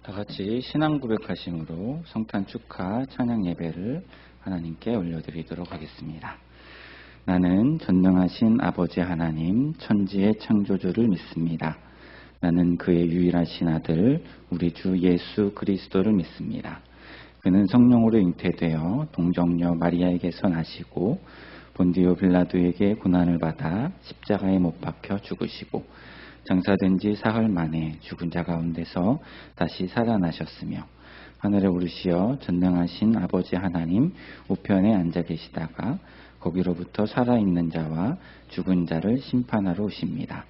다 같이 신앙 고백하심으로 성탄 축하 찬양 예배를 하나님께 올려드리도록 하겠습니다. 나는 전능하신 아버지 하나님 천지의 창조주를 믿습니다. 나는 그의 유일하신 아들 우리 주 예수 그리스도를 믿습니다. 그는 성령으로 잉태되어 동정녀 마리아에게서 나시고 본디오 빌라도에게 고난을 받아 십자가에 못 박혀 죽으시고 장사된 지 사흘 만에 죽은 자 가운데서 다시 살아나셨으며 하늘에 오르시어 전능하신 아버지 하나님 우편에 앉아 계시다가 거기로부터 살아있는 자와 죽은 자를 심판하러 오십니다.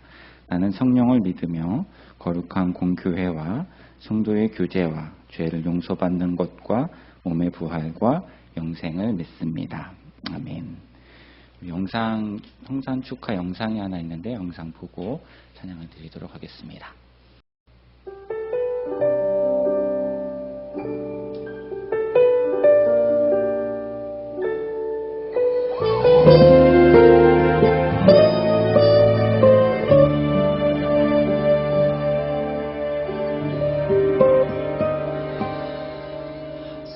나는 성령을 믿으며 거룩한 공교회와 성도의 교제와 죄를 용서받는 것과 몸의 부활과 영생을 믿습니다. 아멘. 성탄 축하 영상이 하나 있는데 영상 보고 찬양을 드리도록 하겠습니다.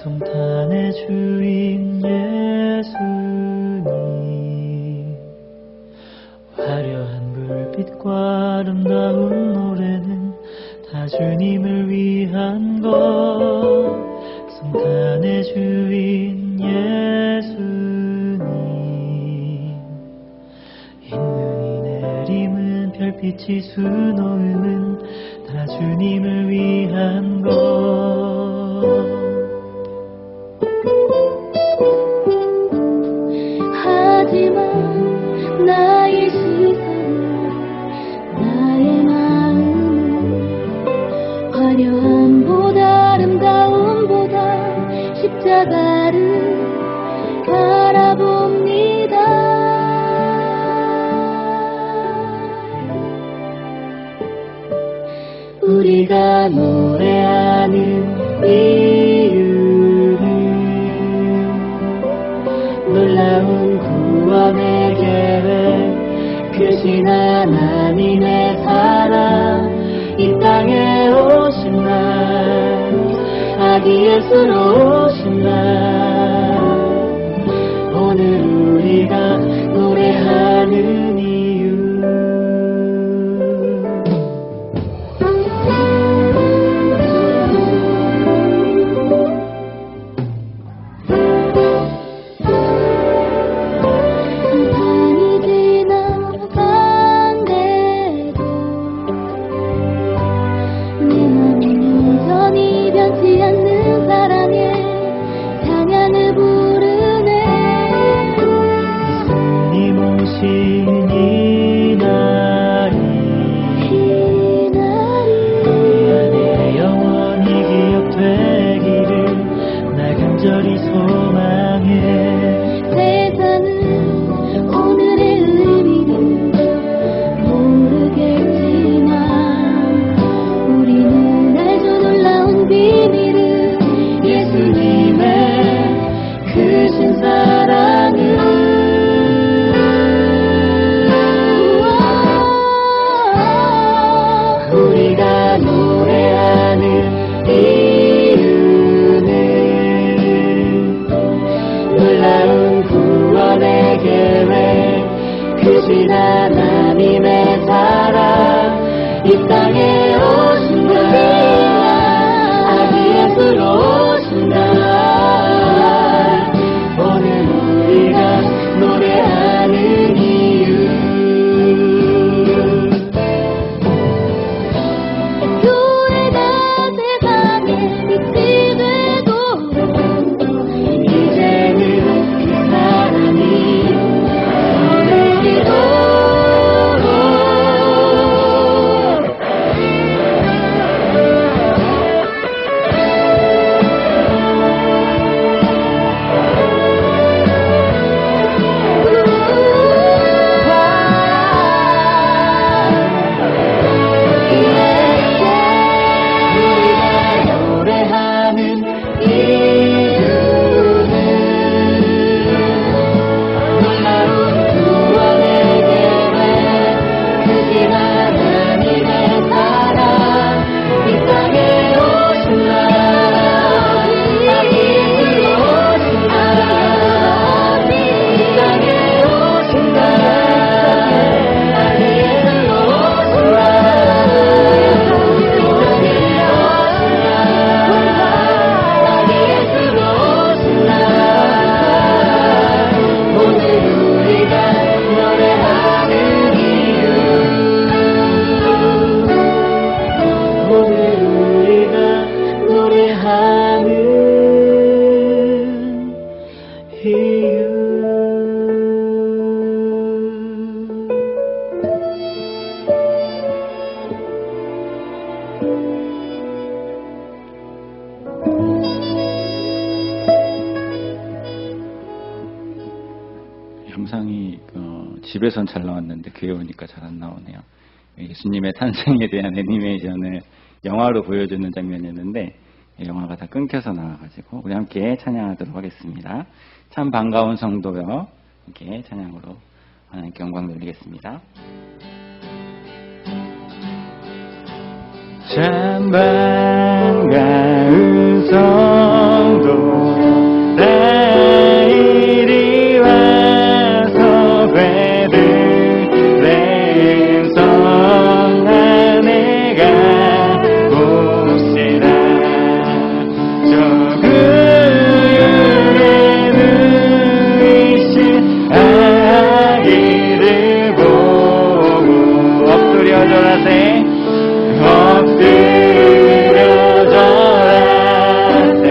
성탄의 주인 예수님, 화려한 불빛과 아름다운 노래는 다 주님을 위한 것. 성탄의 주인 예수님, 흰눈이 내림은 별빛이 수놓음은 다 주님을 위한 것. 하지만 나의 시선은 나의 마음은 화려함보다 아름다움보다 십자가를 바라봅니다. 우리가 노래하는 이유는 놀라운 구원의 계획, 크신 하나님의 사랑, 이 땅에 오신 날, 아기 예수로 오신 날, 오늘 우리가 노래하는 이유. 영상이 집에선 잘 나왔는데 교회 오니까 잘 안 나오네요. 예수님의 탄생에 대한 애니메이션을 영화로 보여주는 장면이었는데 영화가 다 끊겨서 나와가지고 우리 함께 찬양하도록 하겠습니다. 참 반가운 성도여, 이렇게 찬양으로 하나님께 영광 돌리겠습니다. 참 반가운 성도여, 나 이리 와서 배들된 성 안에 가봅시다. 저 그의 누이신 아기를 보고 엎드려 절하세, 엎드려 절하세,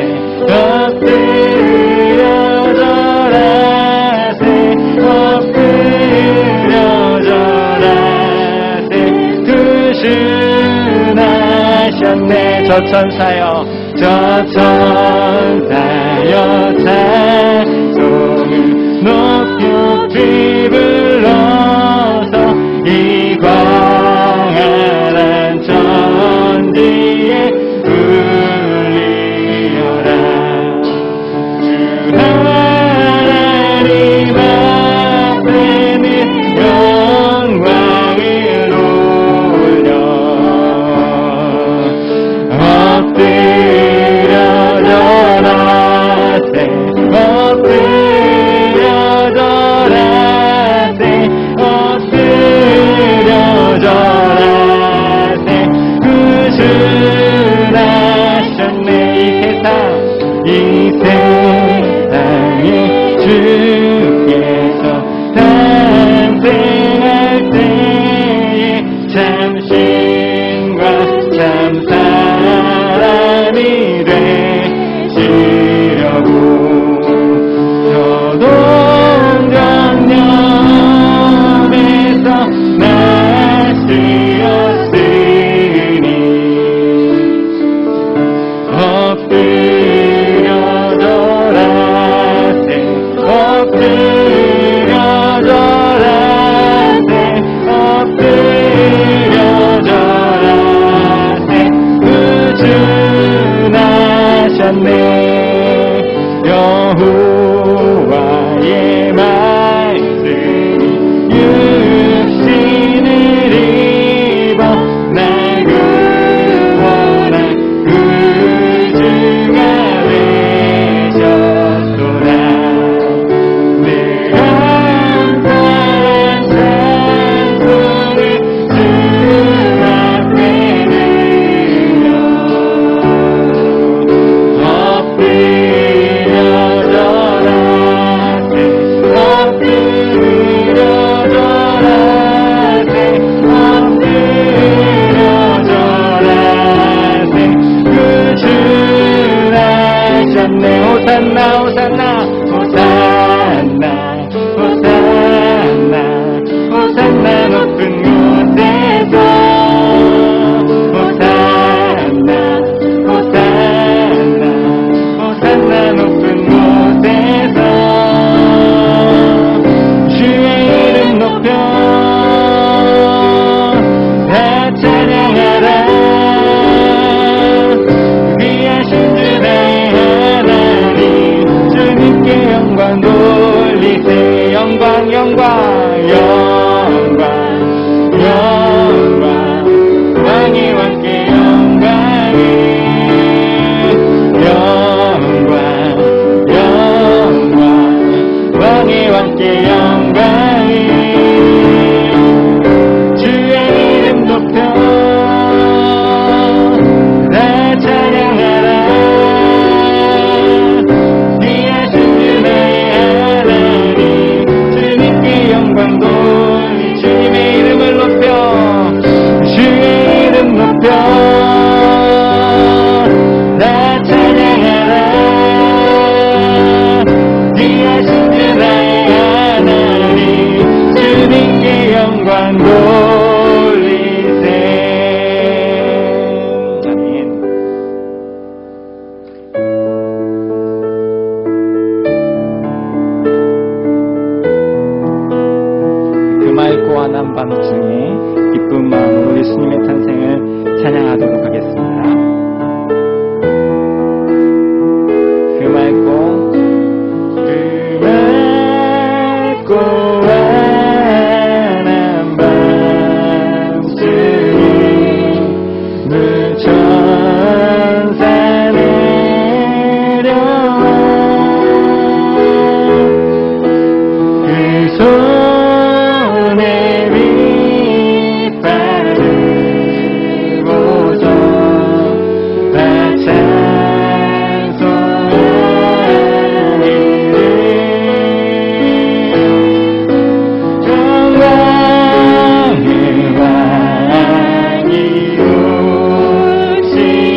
엎드려 절하세, 엎드려 절하세. 구주나셨네. 저 천사여, 저 천사여, 찬송을 높이 불러서 이 광활한 천지에 울리어라. 주 하나님 앞에는 영광을 올려 엎드려 절하세, 엎드려 절하세, 엎드려 절하세. 구주나셨네. 이 세상에 주께서 탄생할 때에 참 신과 참 사람이 되시려고 서동정녀에서 나시었으니 엎드려 절하세, 엎드려 절하세, 엎드려 절하세. 구주나셨네. 여호와의 말씀이 육신을 입어 날 구원한 구주가 되셨도다. 내 감사한 찬송을 주 앞에 들려 엎드려 천사 내려와 그 손에 깃발을 보소 다 찬송하리니 영광의 왕이 오시니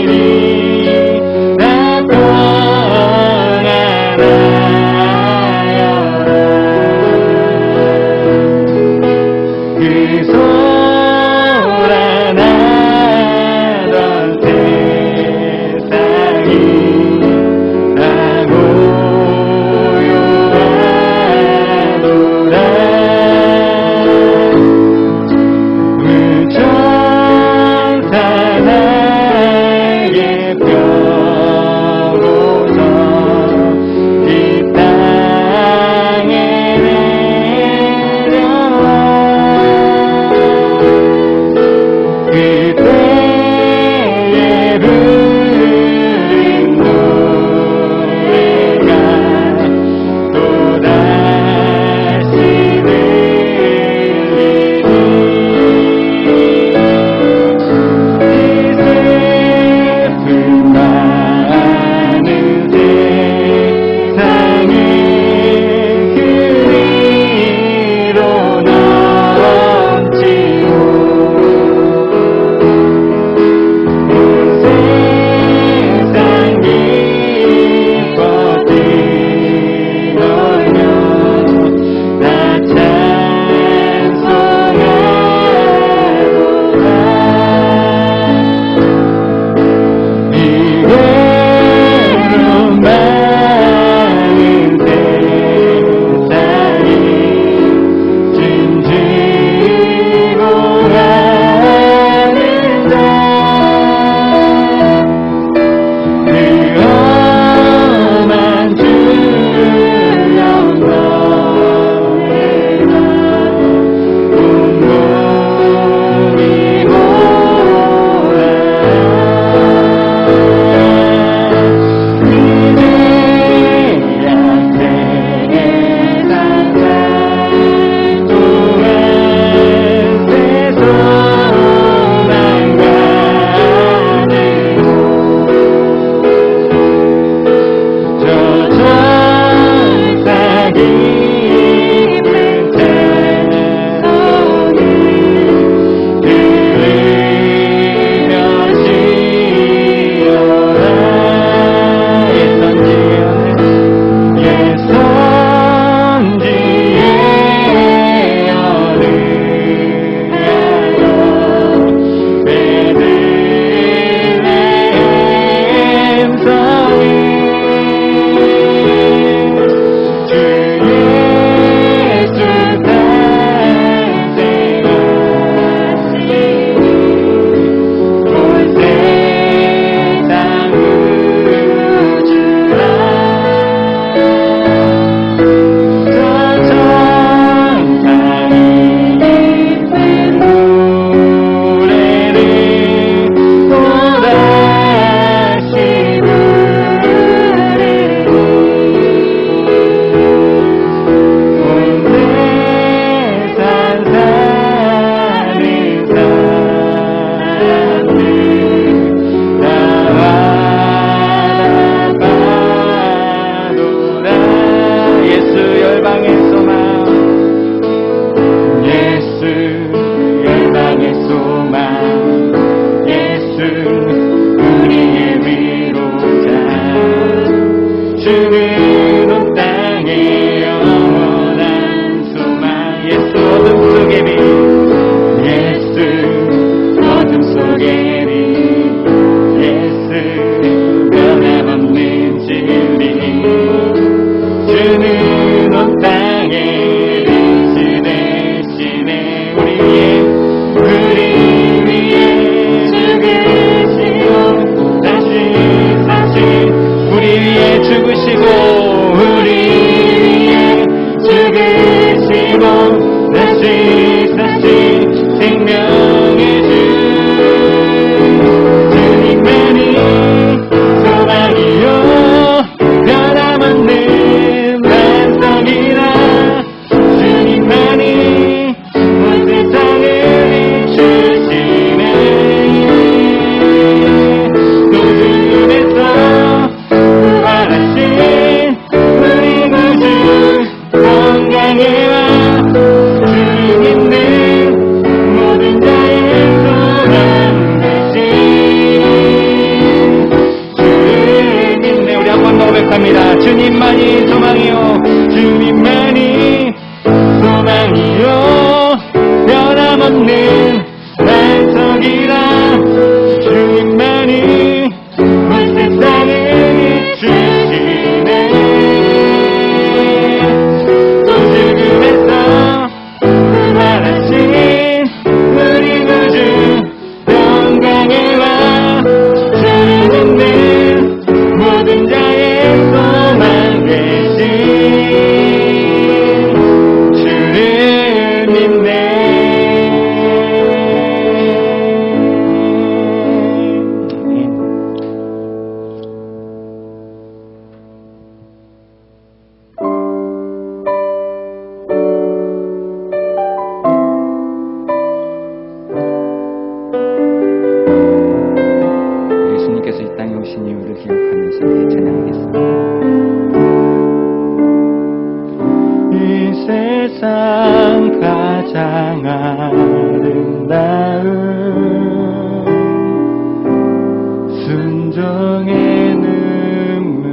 순종의 눈물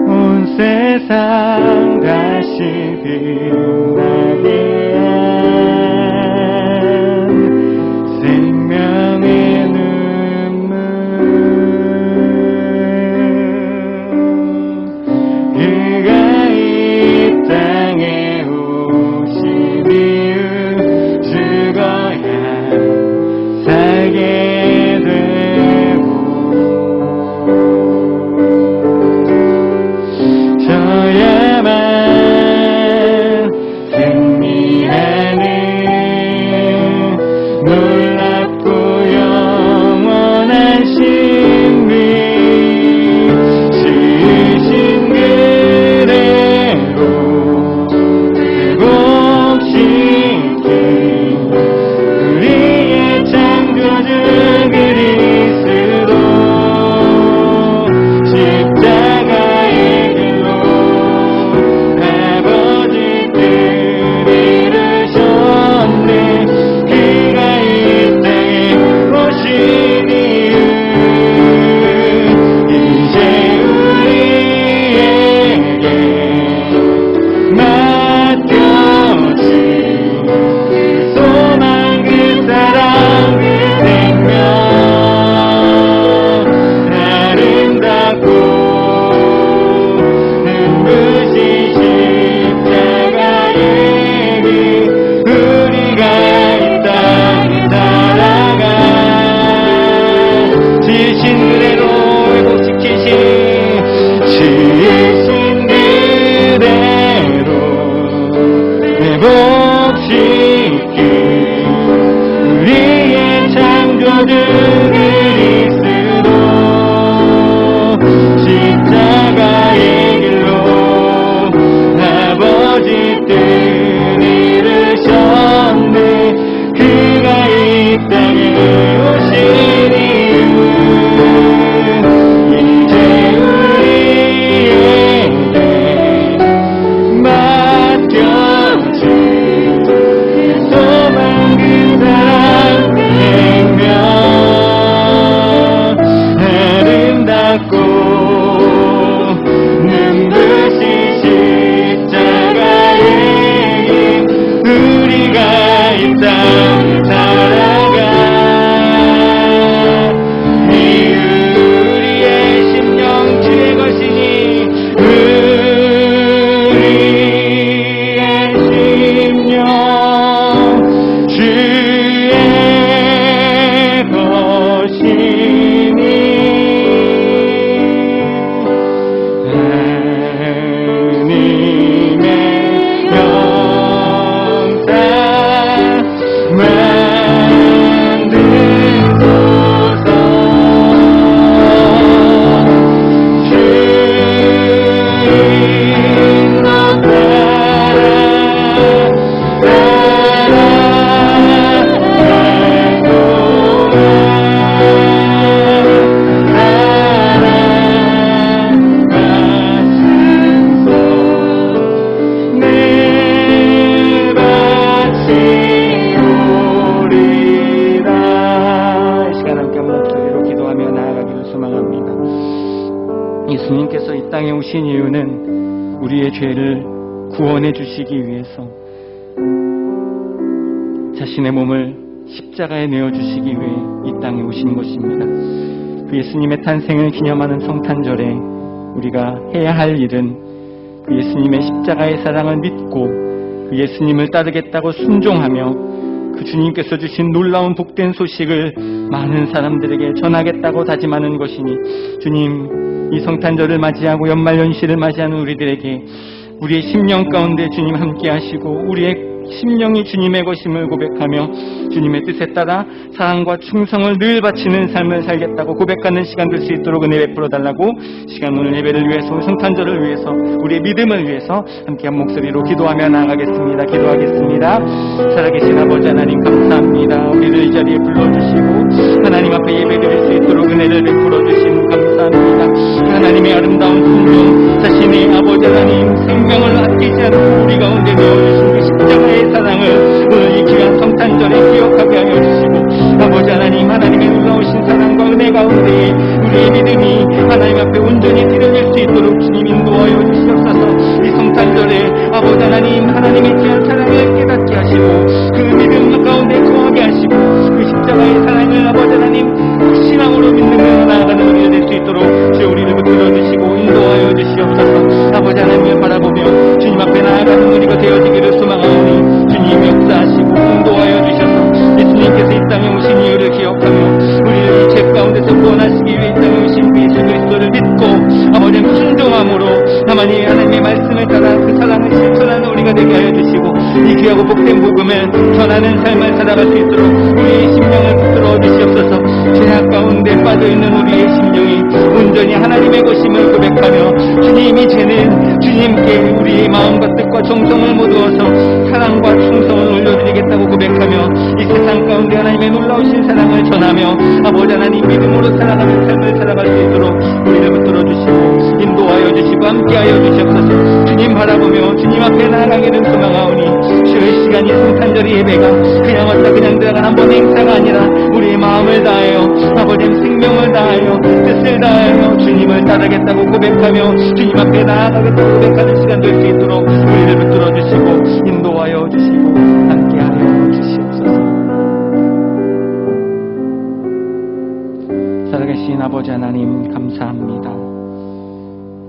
온 세상 다시 빛나게 한 생명의 눈물 그가 이 땅에 오신 이유 죽어야 살게 되고 저야만 승리하는 놀랍고 영원한 신비 지으신 그대로 회복시킨 우리의 창조주 그리스도 십자가의 길로 아버지 뜻 이루셨네 그가 이 땅에 오신 이유 이제 우리에게 맡겨진 소망 그 사랑 그 생명 아름답고 눈부신 십자가의 길 우리가 이 땅에 살아가 지으신 그대로 회복시키신 지으신 그대로 회복시킨 우리의 창조주 그리스도 십자가의 길로 아버지 뜻 이루셨네 그가 이 땅에 오신 이유 이제 우리에게 맡겨진 소망 그 사랑 생명 아름답고 눈부신 십자가의 길 우리가 이 땅에 살아가 이 우리의 심령 주의 것이니 우리의 심령 주의 것이니 하나님의 영상 만드소서 주인도 예수님께서 이 땅에 오신 이유는 우리의 죄를 구원해 주시기 위해서 자신의 몸을 십자가에 내어주시기 위해 이 땅에 오신 것입니다. 그 예수님의 탄생을 기념하는 성탄절에 우리가 해야 할 일은 그 예수님의 십자가의 사랑을 믿고 그 예수님을 따르겠다고 순종하며 그 주님께서 주신 놀라운 복된 소식을 많은 사람들에게 전하겠다고 다짐하는 것이니 주님, 이 성탄절을 맞이하고 연말연시를 맞이하는 우리들에게 우리의 심령 가운데 주님 함께 하시고 우리의 심령이 주님의 것임을 고백하며 주님의 뜻에 따라 사랑과 충성을 늘 바치는 삶을 살겠다고 고백하는 시간 될 수 있도록 은혜 베풀어 달라고 시간 오늘 예배를 위해서 성탄절을 위해서 우리의 믿음을 위해서 함께한 목소리로 기도하며 나아가겠습니다. 기도하겠습니다. 살아계신 아버지 하나님 감사합니다. 우리를 이 자리에 불러주시고 하나님 앞에 예배드릴 수 있도록 은혜를 베풀어 주신 감사합니다. 하나님의 아름다운 순종 자신의 아버지 하나님 생명을 아끼지 않고 우리 가운데 내어주신 그 십자가의 사랑을 오늘 이 귀한 성탄절에 기억하게 하여 주시고 이 귀하고 복된 복음을 전하는 삶을 살아갈 수 있도록 우리의 심령을 붙들어 주시옵소서. 죄악 가운데 빠져있는 우리의 심령이 온전히 하나님의 것임을 고백하며 주님이 죄는 주님께 우리의 마음과 뜻과 정성을 모두어서 사랑과 충성을 올려드리겠다고 고백하며 이 세상 가운데 하나님의 놀라우신 사랑을 전하며 아버지 하나님 믿음으로 살아가는 삶을 살아갈 수 있도록 우리를 붙들어 주시고 인도하여 주시고 함께하여 주시옵소서. 주님 바라보며 주님 앞에 나아가기를 소망하오니 주의 시간이 성탄절 예배가 그냥 왔다 그냥 들어간 한 번의 행사가 아니라 우리의 마음을 다하여 아버지 생명을 다하여 뜻을 다하여 주님을 따르겠다고 고백하며 주님 앞에 나아가겠다고 고백하는 시간 될 수 있도록 우리를 붙들어 주시고 인도하여 주시고 함께하여 주시옵소서. 살아계신 아버지 하나님 감사합니다.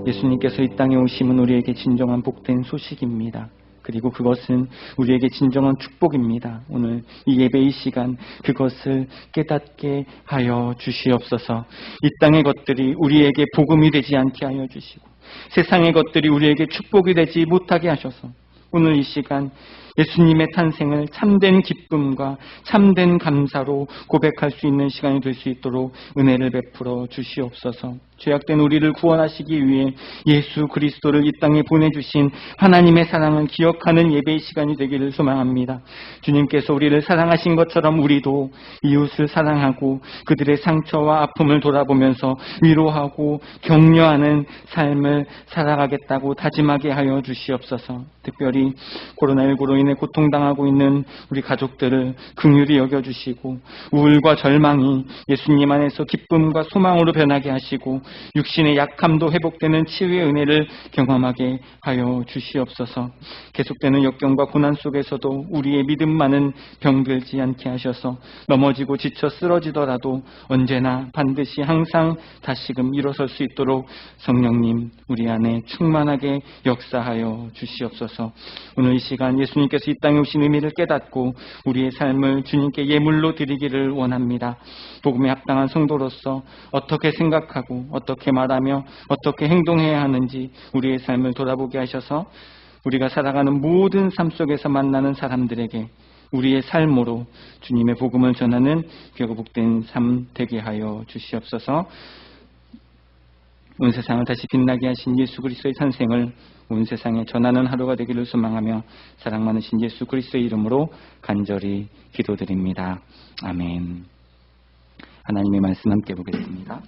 예수님께서 이 땅에 오심은 우리에게 진정한 복된 소식입니다. 그리고 그것은 우리에게 진정한 축복입니다. 오늘 이 예배의 시간 그것을 깨닫게 하여 주시옵소서. 이 땅의 것들이 우리에게 복음이 되지 않게 하여 주시고 세상의 것들이 우리에게 축복이 되지 못하게 하셔서 오늘 이 시간 예수님의 탄생을 참된 기쁨과 참된 감사로 고백할 수 있는 시간이 될 수 있도록 은혜를 베풀어 주시옵소서. 죄악된 우리를 구원하시기 위해 예수 그리스도를 이 땅에 보내주신 하나님의 사랑을 기억하는 예배의 시간이 되기를 소망합니다. 주님께서 우리를 사랑하신 것처럼 우리도 이웃을 사랑하고 그들의 상처와 아픔을 돌아보면서 위로하고 격려하는 삶을 살아가겠다고 다짐하게 하여 주시옵소서. 특별히 코로나19로 인해 고통당하고 있는 우리 가족들을 긍휼히 여겨주시고 우울과 절망이 예수님 안에서 기쁨과 소망으로 변하게 하시고 육신의 약함도 회복되는 치유의 은혜를 경험하게 하여 주시옵소서. 계속되는 역경과 고난 속에서도 우리의 믿음만은 병들지 않게 하셔서 넘어지고 지쳐 쓰러지더라도 언제나 반드시 항상 다시금 일어설 수 있도록 성령님 우리 안에 충만하게 역사하여 주시옵소서. 오늘 이 시간 예수님께서 이 땅에 오신 의미를 깨닫고 우리의 삶을 주님께 예물로 드리기를 원합니다. 복음에 합당한 성도로서 어떻게 생각하고 어떻게 말하며 어떻게 행동해야 하는지 우리의 삶을 돌아보게 하셔서 우리가 살아가는 모든 삶 속에서 만나는 사람들에게 우리의 삶으로 주님의 복음을 전하는 귀하고 복된 삶 되게 하여 주시옵소서. 온 세상을 다시 빛나게 하신 예수 그리스도의 탄생을 온 세상에 전하는 하루가 되기를 소망하며 사랑 많으신 예수 그리스도의 이름으로 간절히 기도드립니다. 아멘. 하나님의 말씀 함께 보겠습니다.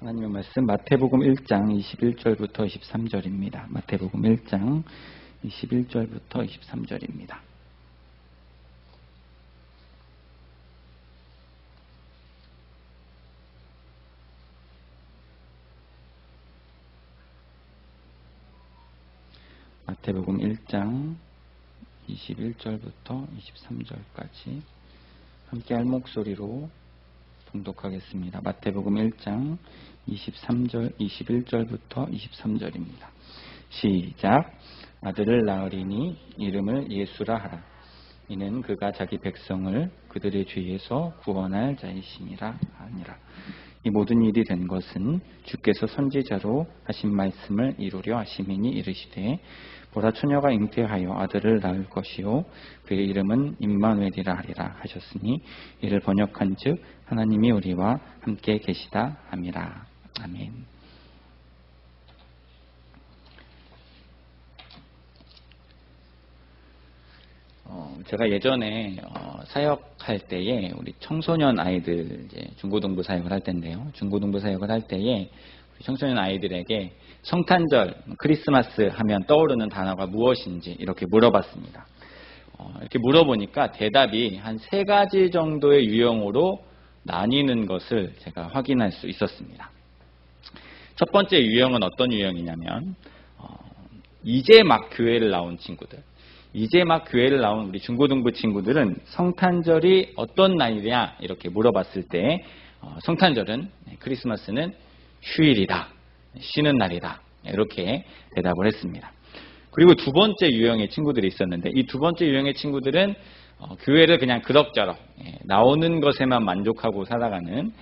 하나님의 말씀 마태복음 1장 21절부터 23절입니다. 마태복음 1장 21절부터 23절입니다. 마태복음 1장 21절부터 23절까지 함께 할 목소리로 봉독하겠습니다. 마태복음 1장 21절부터 23절입니다. 시작. 아들을 낳으리니 이름을 예수라 하라. 이는 그가 자기 백성을 그들의 죄에서 구원할 자이심이라 하니라. 이 모든 일이 된 것은 주께서 선지자로 하신 말씀을 이루려 하심이니 이르시되 보라 처녀가 잉태하여 아들을 낳을 것이요 그의 이름은 임마누엘이라 하리라 하셨으니 이를 번역한즉 하나님이 우리와 함께 계시다 함이라. 아멘. 제가 예전에 사역할 때에 우리 청소년 아이들 이제 중고등부 사역을 할 때인데요. 중고등부 사역을 할 때에 우리 청소년 아이들에게 성탄절, 크리스마스 하면 떠오르는 단어가 무엇인지 이렇게 물어봤습니다. 이렇게 물어보니까 대답이 한 3가지 정도의 유형으로 나뉘는 것을 제가 확인할 수 있었습니다. 첫 번째 유형은 어떤 유형이냐면 이제 막 교회를 나온 친구들, 이제 막 교회를 나온 우리 중고등부 친구들은 성탄절이 어떤 날이냐 이렇게 물어봤을 때 성탄절은, 크리스마스는 휴일이다, 쉬는 날이다 이렇게 대답을 했습니다. 그리고 두 번째 유형의 친구들이 있었는데 이 두 번째 유형의 친구들은 교회를 그냥 그럭저럭 나오는 것에만 만족하고 살아가는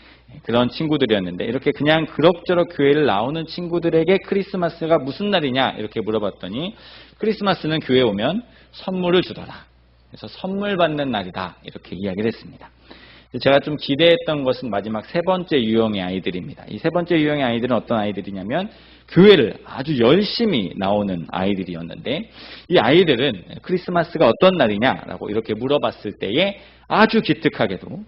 그런 친구들이었는데 이렇게 그냥 그럭저럭 교회를 나오는 친구들에게 크리스마스가 무슨 날이냐 이렇게 물어봤더니 크리스마스는 교회에 오면 선물을 주더라. 그래서 선물 받는 날이다 이렇게 이야기를 했습니다. 제가 좀 기대했던 것은 마지막 세 번째 유형의 아이들입니다. 이 세 번째 유형의 아이들은 어떤 아이들이냐면 교회를 아주 열심히 나오는 아이들이었는데 이 아이들은 크리스마스가 어떤 날이냐라고 이렇게 물어봤을 때에 아주 기특하게도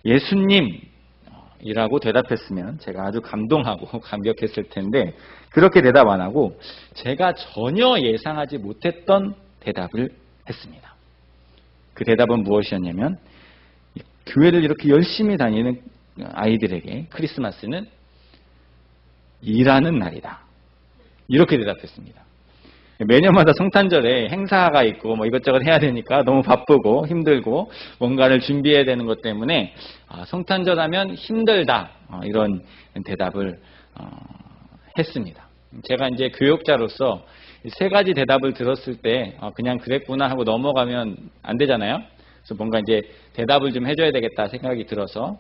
예수님이라고 대답했으면 제가 아주 감동하고 감격했을 텐데 그렇게 대답 안 하고 제가 전혀 예상하지 못했던 대답을 했습니다. 그 대답은 무엇이었냐면 교회를 이렇게 열심히 다니는 아이들에게 크리스마스는 일하는 날이다. 이렇게 대답했습니다. 매년마다 성탄절에 행사가 있고 뭐 이것저것 해야 되니까 너무 바쁘고 힘들고 뭔가를 준비해야 되는 것 때문에 성탄절 하면 힘들다 이런 대답을 했습니다. 제가 이제 교육자로서 세 가지 대답을 들었을 때 그냥 그랬구나 하고 넘어가면 안 되잖아요. 그래서 뭔가 이제 대답을 좀 해줘야 되겠다 생각이 들어서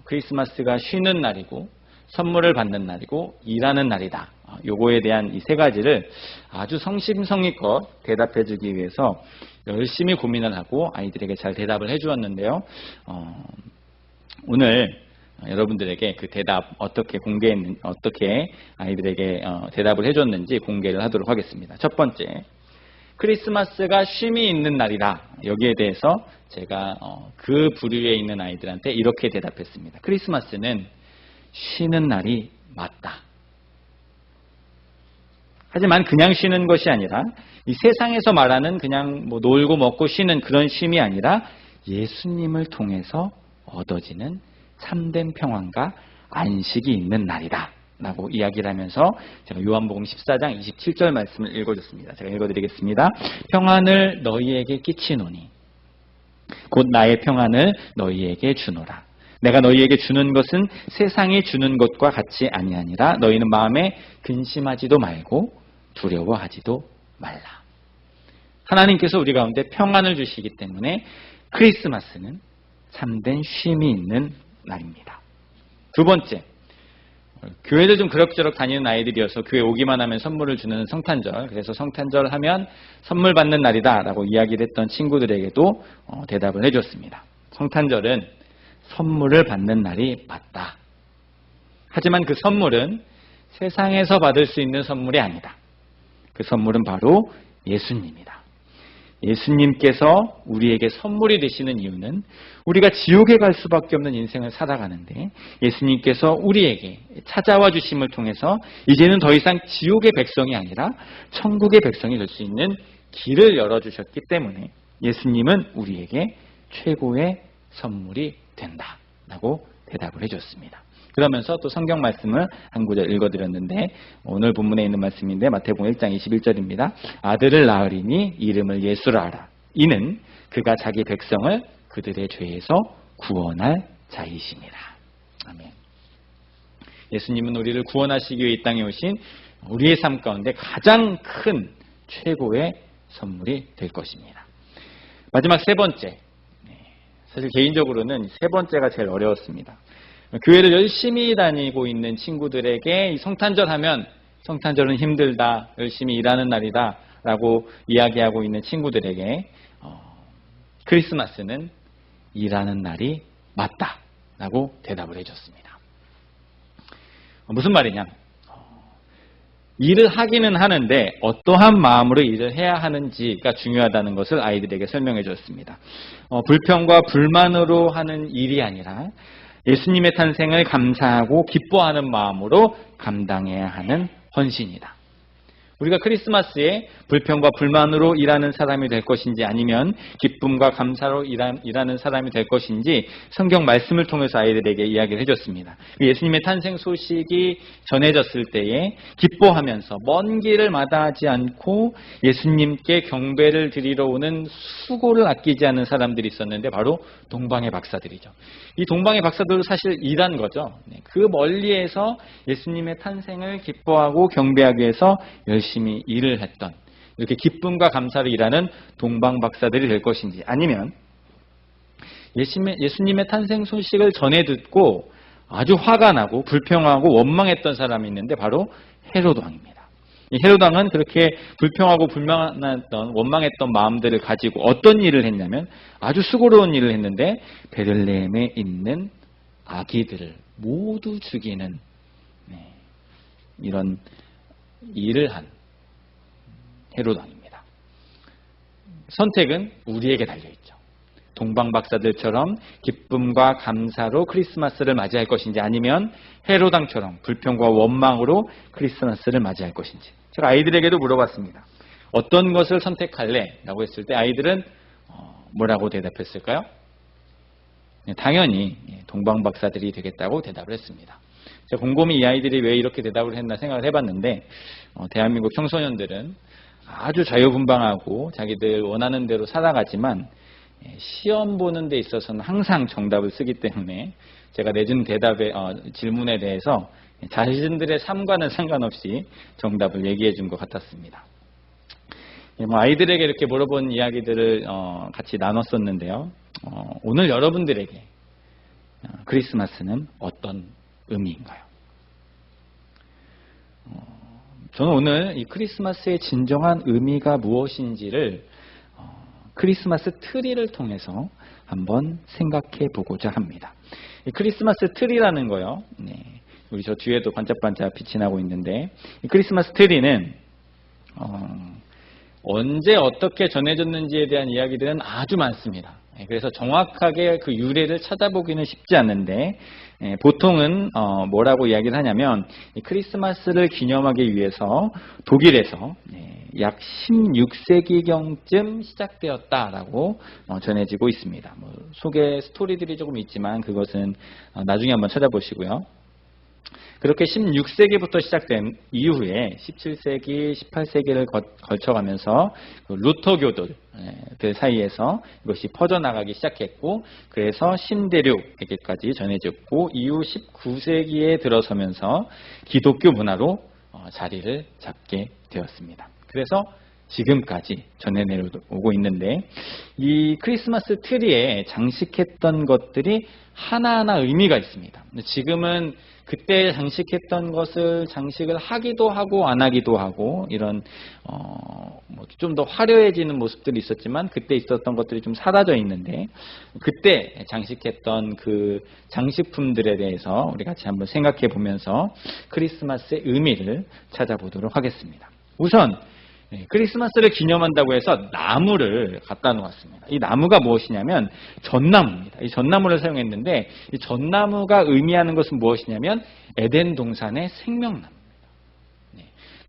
크리스마스가 쉬는 날이고 선물을 받는 날이고 일하는 날이다. 요거에 대한 이 세 가지를 아주 성심성의껏 대답해주기 위해서 열심히 고민을 하고 아이들에게 잘 대답을 해주었는데요. 오늘 여러분들에게 그 대답 어떻게 어떻게 아이들에게 대답을 해줬는지 공개를 하도록 하겠습니다. 첫 번째, 크리스마스가 쉼이 있는 날이다. 여기에 대해서 제가 그 부류에 있는 아이들한테 이렇게 대답했습니다. 크리스마스는 쉬는 날이 맞다. 하지만 그냥 쉬는 것이 아니라 이 세상에서 말하는 그냥 뭐 놀고 먹고 쉬는 그런 쉼이 아니라 예수님을 통해서 얻어지는 참된 평안과 안식이 있는 날이다 라고 이야기를 하면서 제가 요한복음 14장 27절 말씀을 읽어줬습니다. 제가 읽어드리겠습니다. 평안을 너희에게 끼치노니 곧 나의 평안을 너희에게 주노라. 내가 너희에게 주는 것은 세상이 주는 것과 같이 아니하니라. 너희는 마음에 근심하지도 말고 두려워하지도 말라. 하나님께서 우리 가운데 평안을 주시기 때문에 크리스마스는 참된 쉼이 있는 날입니다. 두 번째, 교회를 좀 그럭저럭 다니는 아이들이어서 교회 오기만 하면 선물을 주는 성탄절, 그래서 성탄절 하면 선물 받는 날이다 라고 이야기를 했던 친구들에게도 대답을 해줬습니다. 성탄절은 선물을 받는 날이 맞다. 하지만 그 선물은 세상에서 받을 수 있는 선물이 아니다. 그 선물은 바로 예수님이다. 예수님께서 우리에게 선물이 되시는 이유는 우리가 지옥에 갈 수밖에 없는 인생을 살아가는데 예수님께서 우리에게 찾아와 주심을 통해서 이제는 더 이상 지옥의 백성이 아니라 천국의 백성이 될 수 있는 길을 열어주셨기 때문에 예수님은 우리에게 최고의 선물이 된다라고 대답을 해줬습니다. 그러면서 또 성경 말씀을 한 구절 읽어드렸는데 오늘 본문에 있는 말씀인데 마태복음 1장 21절입니다. 아들을 낳으리니 이름을 예수라 하라. 이는 그가 자기 백성을 그들의 죄에서 구원할 자이심이라. 아멘. 예수님은 우리를 구원하시기 위해 이 땅에 오신 우리의 삶 가운데 가장 큰 최고의 선물이 될 것입니다. 마지막 세 번째. 사실 개인적으로는 세 번째가 제일 어려웠습니다. 교회를 열심히 다니고 있는 친구들에게 성탄절 하면 성탄절은 힘들다, 열심히 일하는 날이다 라고 이야기하고 있는 친구들에게 크리스마스는 일하는 날이 맞다 라고 대답을 해줬습니다. 무슨 말이냐? 일을 하기는 하는데 어떠한 마음으로 일을 해야 하는지가 중요하다는 것을 아이들에게 설명해 줬습니다. 불평과 불만으로 하는 일이 아니라 예수님의 탄생을 감사하고 기뻐하는 마음으로 감당해야 하는 헌신이다. 우리가 크리스마스에 불평과 불만으로 일하는 사람이 될 것인지 아니면 기쁨과 감사로 일하는 사람이 될 것인지 성경 말씀을 통해서 아이들에게 이야기를 해줬습니다. 예수님의 탄생 소식이 전해졌을 때에 기뻐하면서 먼 길을 마다하지 않고 예수님께 경배를 드리러 오는 수고를 아끼지 않는 사람들이 있었는데 바로 동방의 박사들이죠. 이 동방의 박사들도 사실 일한 거죠. 그 멀리에서 예수님의 탄생을 기뻐하고 경배하기 위해서 열심히 일을 했던 이렇게 기쁨과 감사를 일하는 동방 박사들이 될 것인지 아니면 예수님의 탄생 소식을 전해 듣고 아주 화가 나고 불평하고 원망했던 사람이 있는데 바로 헤롯 왕입니다. 이 헤롯 왕은 그렇게 불평하고 불만했던 원망했던 마음들을 가지고 어떤 일을 했냐면 아주 수고로운 일을 했는데 베들레헴에 있는 아기들을 모두 죽이는 이런 일을 한 헤롯 왕입니다. 선택은 우리에게 달려있죠. 동방박사들처럼 기쁨과 감사로 크리스마스를 맞이할 것인지 아니면 헤롯 왕처럼 불평과 원망으로 크리스마스를 맞이할 것인지. 제가 아이들에게도 물어봤습니다. 어떤 것을 선택할래? 라고 했을 때 아이들은 뭐라고 대답했을까요? 당연히 동방박사들이 되겠다고 대답을 했습니다. 제가 곰곰이 이 아이들이 왜 이렇게 대답을 했나 생각을 해봤는데 대한민국 청소년들은 아주 자유분방하고 자기들 원하는 대로 살아가지만 시험 보는 데 있어서는 항상 정답을 쓰기 때문에 제가 내준 질문에 대해서 자신들의 삶과는 상관없이 정답을 얘기해 준 것 같았습니다. 아이들에게 이렇게 물어본 이야기들을 같이 나눴었는데요. 오늘 여러분들에게 크리스마스는 어떤 의미인가요? 저는 오늘 이 크리스마스의 진정한 의미가 무엇인지를 크리스마스 트리를 통해서 한번 생각해 보고자 합니다. 이 크리스마스 트리라는 거요. 우리 저 뒤에도 반짝반짝 빛이 나고 있는데 이 크리스마스 트리는 언제 어떻게 전해졌는지에 대한 이야기들은 아주 많습니다. 그래서 정확하게 그 유래를 찾아보기는 쉽지 않는데 보통은 뭐라고 이야기를 하냐면 크리스마스를 기념하기 위해서 독일에서 약 16세기경쯤 시작되었다라고 전해지고 있습니다. 소개 스토리들이 조금 있지만 그것은 나중에 한번 찾아보시고요. 그렇게 16세기부터 시작된 이후에 17세기, 18세기를 거쳐가면서 루터교들 사이에서 이것이 퍼져나가기 시작했고 그래서 신대륙에게까지 전해졌고 이후 19세기에 들어서면서 기독교 문화로 자리를 잡게 되었습니다. 그래서 지금까지 전해내려오고 있는데 이 크리스마스 트리에 장식했던 것들이 하나하나 의미가 있습니다. 지금은 그때 장식했던 것을 장식을 하기도 하고 안 하기도 하고 이런 좀 더 화려해지는 모습들이 있었지만 그때 있었던 것들이 좀 사라져 있는데 그때 장식했던 그 장식품들에 대해서 우리 같이 한번 생각해 보면서 크리스마스의 의미를 찾아보도록 하겠습니다. 우선 크리스마스를 기념한다고 해서 나무를 갖다 놓았습니다. 이 나무가 무엇이냐면 전나무입니다. 이 전나무를 사용했는데 이 전나무가 의미하는 것은 무엇이냐면 에덴 동산의 생명나무입니다.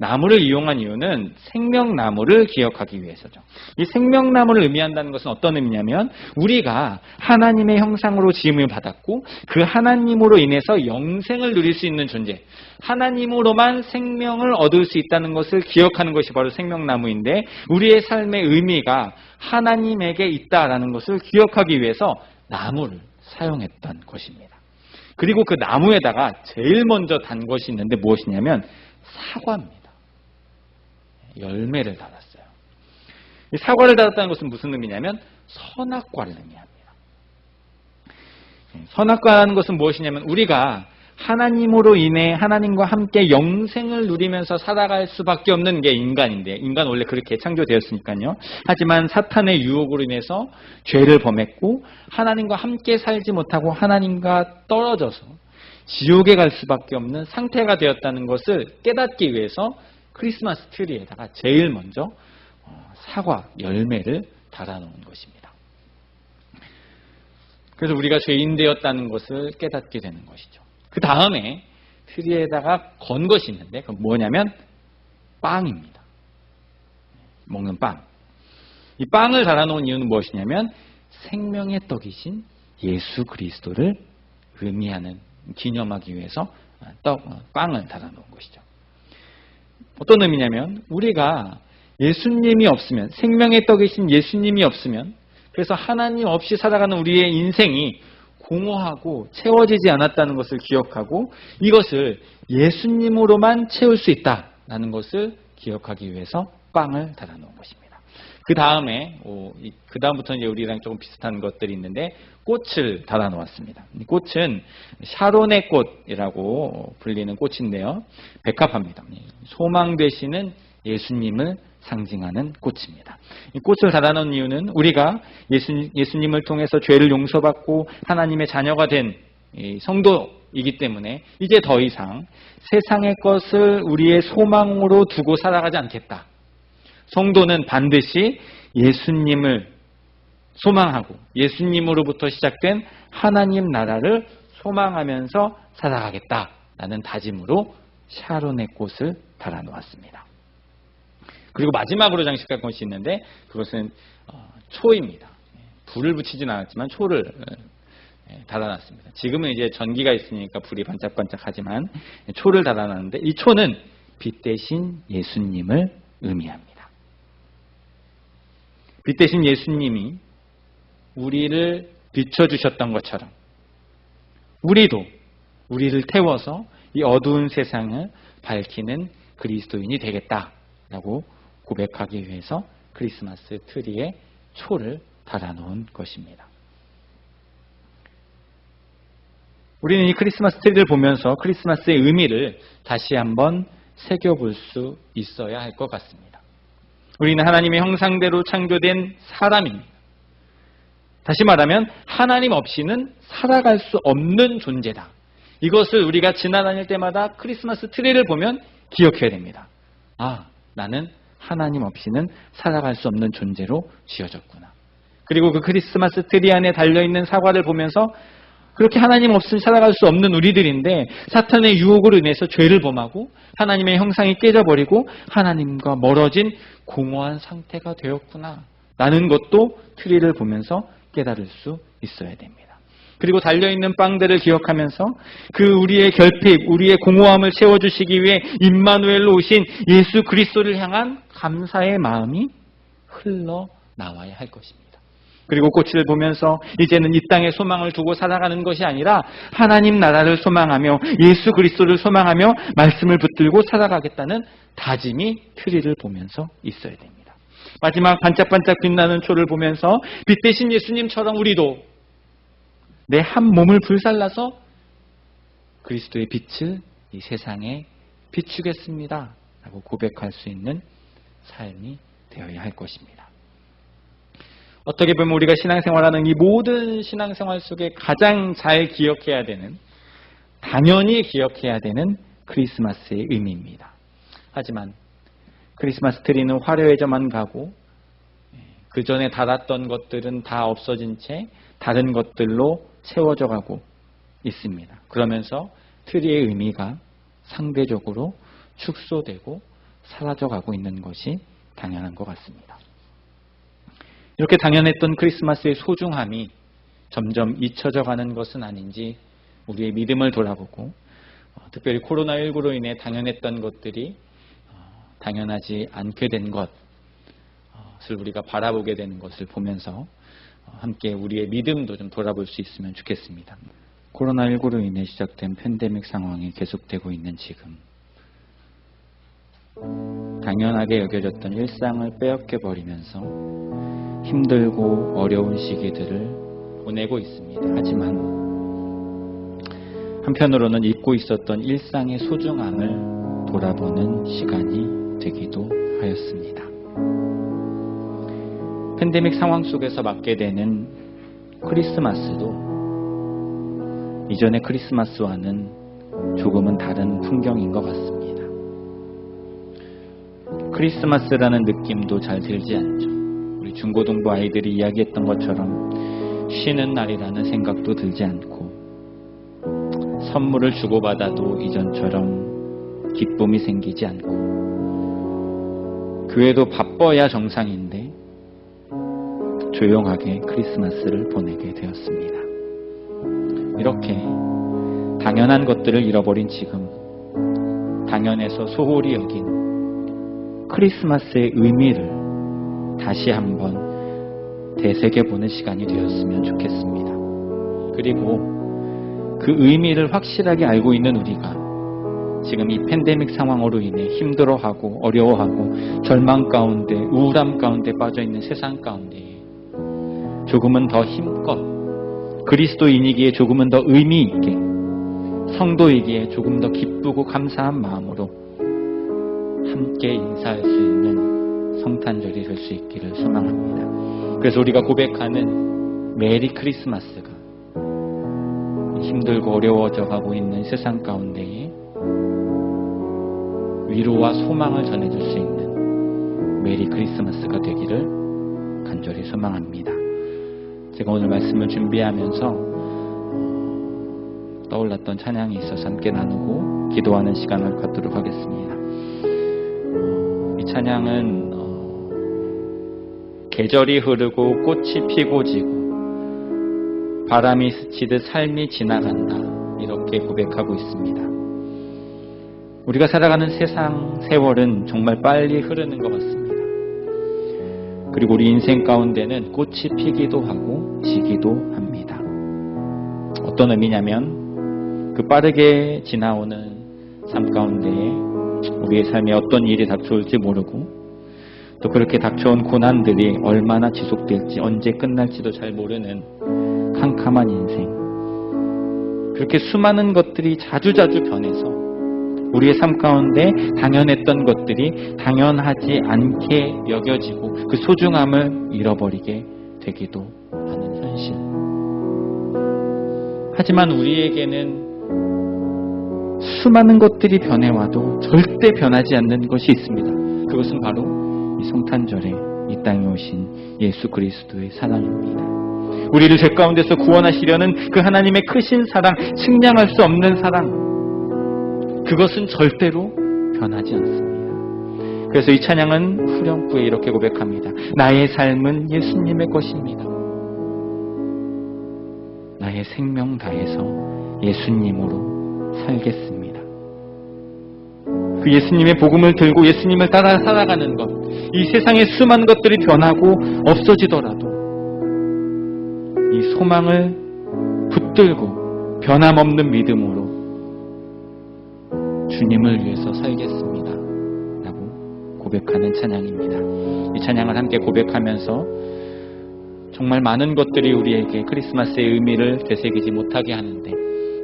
나무를 이용한 이유는 생명나무를 기억하기 위해서죠. 이 생명나무를 의미한다는 것은 어떤 의미냐면 우리가 하나님의 형상으로 지음을 받았고 그 하나님으로 인해서 영생을 누릴 수 있는 존재, 하나님으로만 생명을 얻을 수 있다는 것을 기억하는 것이 바로 생명나무인데 우리의 삶의 의미가 하나님에게 있다라는 것을 기억하기 위해서 나무를 사용했던 것입니다. 그리고 그 나무에다가 제일 먼저 단 것이 있는데 무엇이냐면 사과입니다. 열매를 달았어요. 이 사과를 달았다는 것은 무슨 의미냐면 선악과를 의미합니다. 선악과라는 것은 무엇이냐면 우리가 하나님으로 인해 하나님과 함께 영생을 누리면서 살아갈 수밖에 없는 게 인간인데 인간 원래 그렇게 창조되었으니까요. 하지만 사탄의 유혹으로 인해서 죄를 범했고 하나님과 함께 살지 못하고 하나님과 떨어져서 지옥에 갈 수밖에 없는 상태가 되었다는 것을 깨닫기 위해서 크리스마스 트리에다가 제일 먼저 사과 열매를 달아놓은 것입니다. 그래서 우리가 죄인 되었다는 것을 깨닫게 되는 것이죠. 그 다음에 트리에다가 건 것이 있는데 그건 뭐냐면 빵입니다. 먹는 빵. 이 빵을 달아놓은 이유는 무엇이냐면 생명의 떡이신 예수 그리스도를 의미하는 기념하기 위해서 빵을 달아놓은 것이죠. 어떤 의미냐면 우리가 예수님이 없으면 생명의 떡이신 예수님이 없으면 그래서 하나님 없이 살아가는 우리의 인생이 공허하고 채워지지 않았다는 것을 기억하고 이것을 예수님으로만 채울 수 있다라는 것을 기억하기 위해서 빵을 달아놓은 것입니다. 그 다음부터는 이제 우리랑 조금 비슷한 것들이 있는데 꽃을 달아 놓았습니다. 이 꽃은 샤론의 꽃이라고 불리는 꽃인데요. 백합화입니다. 소망 되시는 예수님을 상징하는 꽃입니다. 이 꽃을 달아 놓은 이유는 우리가 예수님을 통해서 죄를 용서받고 하나님의 자녀가 된 성도이기 때문에 이제 더 이상 세상의 것을 우리의 소망으로 두고 살아가지 않겠다. 성도는 반드시 예수님을 소망하고 예수님으로부터 시작된 하나님 나라를 소망하면서 살아가겠다라는 다짐으로 샤론의 꽃을 달아 놓았습니다. 그리고 마지막으로 장식할 것이 있는데 그것은 초입니다. 불을 붙이진 않았지만 초를 달아놨습니다. 지금은 이제 전기가 있으니까 불이 반짝반짝하지만 초를 달아놨는데 이 초는 빛 대신 예수님을 의미합니다. 빛 대신 예수님이 우리를 비춰주셨던 것처럼 우리도 우리를 태워서 이 어두운 세상을 밝히는 그리스도인이 되겠다라고 고백하기 위해서 크리스마스 트리에 초를 달아놓은 것입니다. 우리는 이 크리스마스 트리를 보면서 크리스마스의 의미를 다시 한번 새겨볼 수 있어야 할 것 같습니다. 우리는 하나님의 형상대로 창조된 사람입니다. 다시 말하면 하나님 없이는 살아갈 수 없는 존재다. 이것을 우리가 지나다닐 때마다 크리스마스 트리를 보면 기억해야 됩니다. 아, 나는 하나님 없이는 살아갈 수 없는 존재로 지어졌구나. 그리고 그 크리스마스 트리 안에 달려있는 사과를 보면서 그렇게 하나님 없이 살아갈 수 없는 우리들인데 사탄의 유혹으로 인해서 죄를 범하고 하나님의 형상이 깨져버리고 하나님과 멀어진 공허한 상태가 되었구나 라는 것도 트리를 보면서 깨달을 수 있어야 됩니다. 그리고 달려있는 빵들을 기억하면서 그 우리의 결핍, 우리의 공허함을 채워주시기 위해 임마누엘로 오신 예수 그리스도를 향한 감사의 마음이 흘러나와야 할 것입니다. 그리고 꽃을 보면서 이제는 이 땅에 소망을 두고 살아가는 것이 아니라 하나님 나라를 소망하며 예수 그리스도를 소망하며 말씀을 붙들고 살아가겠다는 다짐이 트리를 보면서 있어야 됩니다. 마지막 반짝반짝 빛나는 초를 보면서 빛 대신 예수님처럼 우리도 내 한 몸을 불살라서 그리스도의 빛을 이 세상에 비추겠습니다 라고 고백할 수 있는 삶이 되어야 할 것입니다. 어떻게 보면 우리가 신앙생활하는 이 모든 신앙생활 속에 가장 잘 기억해야 되는, 당연히 기억해야 되는 크리스마스의 의미입니다. 하지만 크리스마스 트리는 화려해져만 가고 그 전에 달았던 것들은 다 없어진 채 다른 것들로 채워져 가고 있습니다. 그러면서 트리의 의미가 상대적으로 축소되고 사라져가고 있는 것이 당연한 것 같습니다. 이렇게 당연했던 크리스마스의 소중함이 점점 잊혀져 가는 것은 아닌지 우리의 믿음을 돌아보고 특별히 코로나19로 인해 당연했던 것들이 당연하지 않게 된 것을 우리가 바라보게 되는 것을 보면서 함께 우리의 믿음도 좀 돌아볼 수 있으면 좋겠습니다. 코로나19로 인해 시작된 팬데믹 상황이 계속되고 있는 지금 당연하게 여겨졌던 일상을 빼앗겨버리면서 힘들고 어려운 시기들을 보내고 있습니다. 하지만 한편으로는 잊고 있었던 일상의 소중함을 돌아보는 시간이 되기도 하였습니다. 팬데믹 상황 속에서 맞게 되는 크리스마스도 이전의 크리스마스와는 조금은 다른 풍경인 것 같습니다. 크리스마스라는 느낌도 잘 들지 않죠. 우리 중고등부 아이들이 이야기했던 것처럼 쉬는 날이라는 생각도 들지 않고 선물을 주고받아도 이전처럼 기쁨이 생기지 않고 교회도 바빠야 정상인데 조용하게 크리스마스를 보내게 되었습니다. 이렇게 당연한 것들을 잃어버린 지금 당연해서 소홀히 여긴 크리스마스의 의미를 다시 한번 되새겨보는 시간이 되었으면 좋겠습니다. 그리고 그 의미를 확실하게 알고 있는 우리가 지금 이 팬데믹 상황으로 인해 힘들어하고 어려워하고 절망 가운데 우울함 가운데 빠져있는 세상 가운데 조금은 더 힘껏 그리스도인이기에 조금은 더 의미 있게 성도이기에 조금 더 기쁘고 감사한 마음으로 함께 인사할 수 있는 성탄절이 될 수 있기를 소망합니다. 그래서 우리가 고백하는 메리 크리스마스가 힘들고 어려워져 가고 있는 세상 가운데에 위로와 소망을 전해줄 수 있는 메리 크리스마스가 되기를 간절히 소망합니다. 제가 오늘 말씀을 준비하면서 떠올랐던 찬양이 있어서 함께 나누고 기도하는 시간을 갖도록 하겠습니다. 이 찬양은 계절이 흐르고 꽃이 피고 지고 바람이 스치듯 삶이 지나간다, 이렇게 고백하고 있습니다. 우리가 살아가는 세상 세월은 정말 빨리 흐르는 것 같습니다. 그리고 우리 인생 가운데는 꽃이 피기도 하고 지기도 합니다. 어떤 의미냐면 그 빠르게 지나오는 삶 가운데에 우리의 삶에 어떤 일이 닥쳐올지 모르고 또 그렇게 닥쳐온 고난들이 얼마나 지속될지 언제 끝날지도 잘 모르는 캄캄한 인생, 그렇게 수많은 것들이 자주자주 변해서 우리의 삶 가운데 당연했던 것들이 당연하지 않게 여겨지고 그 소중함을 잃어버리게 되기도 하는 현실. 하지만 우리에게는 수많은 것들이 변해와도 절대 변하지 않는 것이 있습니다. 그것은 바로 이 성탄절에 이 땅에 오신 예수 그리스도의 사랑입니다. 우리를 죄 가운데서 구원하시려는 그 하나님의 크신 사랑, 측량할 수 없는 사랑, 그것은 절대로 변하지 않습니다. 그래서 이 찬양은 후렴구에 이렇게 고백합니다. 나의 삶은 예수님의 것입니다. 나의 생명 다해서 예수님으로 살겠습니다. 그 예수님의 복음을 들고 예수님을 따라 살아가는 것, 이 세상의 수많은 것들이 변하고 없어지더라도 이 소망을 붙들고 변함없는 믿음으로 주님을 위해서 살겠습니다 라고 고백하는 찬양입니다. 이 찬양을 함께 고백하면서 정말 많은 것들이 우리에게 크리스마스의 의미를 되새기지 못하게 하는데,